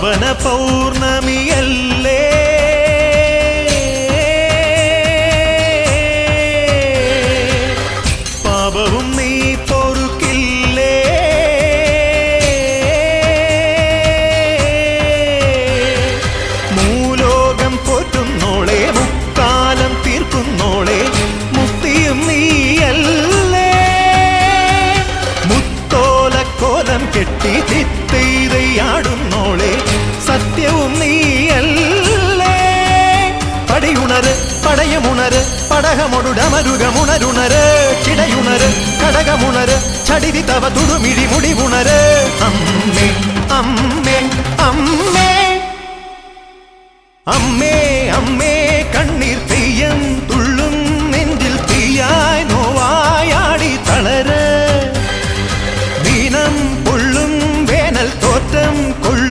പാവന പൗർണമിയല്ലേ പാപവും നീ പൊറുക്കില്ലേ മൂലോകം പോറ്റുന്നോളെ മുക്കാലം തീർക്കുന്നോളെ മുക്തിയും നീയല്ലേ മുത്തോലക്കോലം കെട്ടി തിത്തൈതയാടുന്നോളെ സത്യവും നീയല്ലേ പടിയുണര് പടയമുണര് പടകമൊടുടമരുകമുണരുണര് ചിടയുണര് കടകമുണര് ചടിതി തവ തുടുമിഴി മുടിവുണര് അമ്മേ അമ്മേ